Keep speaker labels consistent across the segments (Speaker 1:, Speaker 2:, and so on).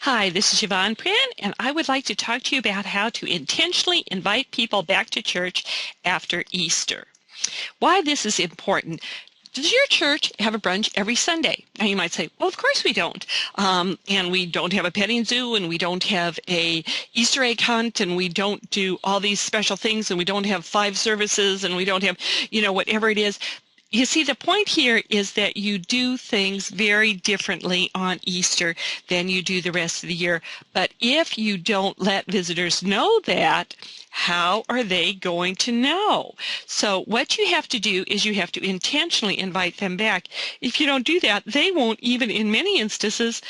Speaker 1: Hi, this is Yvon Prehn, and I would like to talk to you about how to intentionally invite people back to church after Easter. Why this is important. Does your church have a brunch every Sunday? Now you might say, well, of course we don't. And we don't have a petting zoo, and we don't have a Easter egg hunt, and we don't do all these special things, and we don't have 5 services, and we don't have, whatever it is. You see, the point here is that you do things very differently on Easter than you do the rest of the year. But if you don't let visitors know that, how are they going to know? So what you have to do is you have to intentionally invite them back. If you don't do that, they won't even in many instances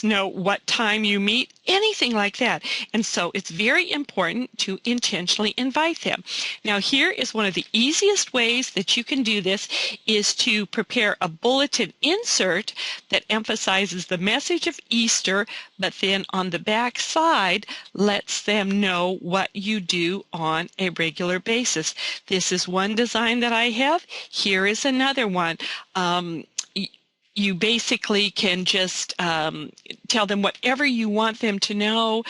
Speaker 1: know what time you meet, anything like that. And so it's very important to intentionally invite them. Now here is one of the easiest ways that you can do this is to prepare a bulletin insert that emphasizes the message of Easter, but then on the back side lets them know what you do on a regular basis. This is one design that I have. Here is another one. You basically can just tell them whatever you want them to know,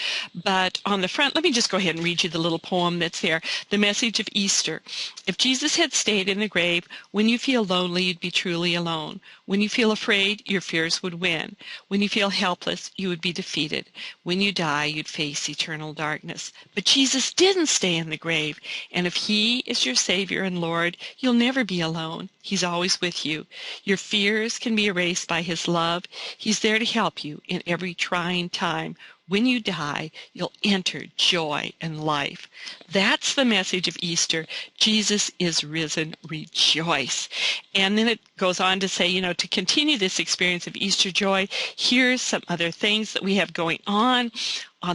Speaker 1: but on the front, let me just go ahead and read you the little poem that's there. The message of Easter. If Jesus had stayed in the grave, when you feel lonely, you'd be truly alone. When you feel afraid, your fears would win. When you feel helpless, you would be defeated. When you die, you'd face eternal darkness. But Jesus didn't stay in the grave, and if he is your Savior and Lord, you'll never be alone. He's always with you. Your fears can be erased by his love. He's there to help you in every trying time. When you die, you'll enter joy and life. That's the message of Easter. Jesus is risen. Rejoice. And then it goes on to say, to continue this experience of Easter joy, here's some other things that we have going on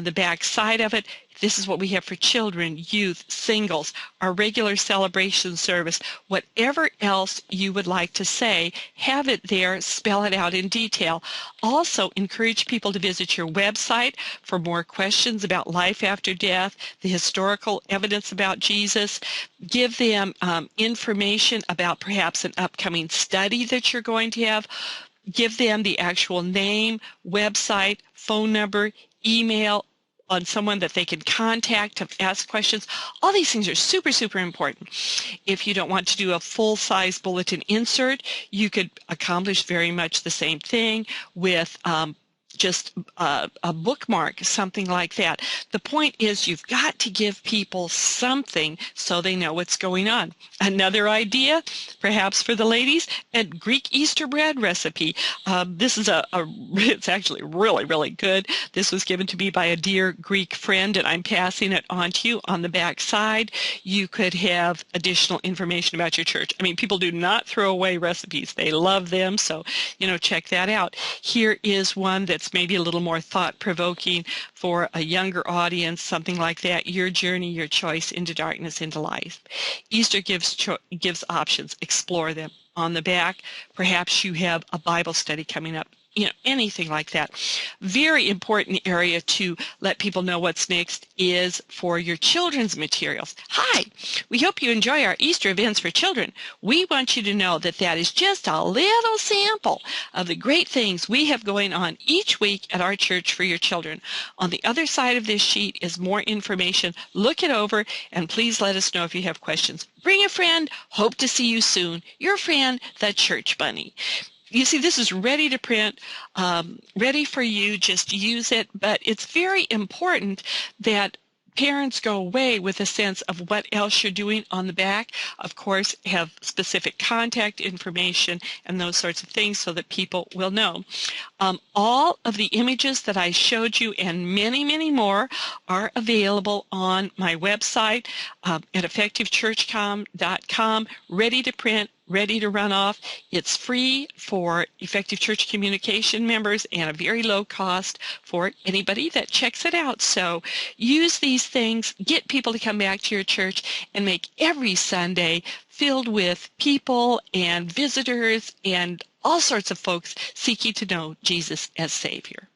Speaker 1: the back side of it. This is what we have for children, youth, singles, our regular celebration service. Whatever else you would like to say, have it there, spell it out in detail. Also, encourage people to visit your website for more questions about life after death, the historical evidence about Jesus. Give them information about perhaps an upcoming study that you're going to have. Give them the actual name, website, phone number, email, on someone that they can contact to ask questions. All these things are super, super important. If you don't want to do a full-size bulletin insert, you could accomplish very much the same thing with just a bookmark, something like that. The point is you've got to give people something so they know what's going on. Another idea, perhaps for the ladies, a Greek Easter bread recipe. This is it's actually really, really good. This was given to me by a dear Greek friend, and I'm passing it on to you. On the back side, you could have additional information about your church. I mean, people do not throw away recipes. They love them, so, check that out. Here is one that's maybe a little more thought-provoking for a younger audience, something like that. Your journey, your choice into darkness, into life. Easter gives options. Explore them. On the back, perhaps you have a Bible study coming up. Anything like that. Very important area to let people know what's next is for your children's materials. Hi, we hope you enjoy our Easter events for children. We want you to know that that is just a little sample of the great things we have going on each week at our church for your children. On the other side of this sheet is more information. Look it over, and please let us know if you have questions. Bring a friend. Hope to see you soon. Your friend, the Church Bunny. You see, this is ready to print, ready for you. Just use it. But it's very important that parents go away with a sense of what else you're doing on the back. Of course, have specific contact information and those sorts of things so that people will know. All of the images that I showed you and many, many more are available on my website at effectivechurchcom.com, ready to print, ready to run off. It's free for Effective Church Communication members and a very low cost for anybody that checks it out. So use these things, get people to come back to your church, and make every Sunday filled with people and visitors and all sorts of folks seeking to know Jesus as Savior.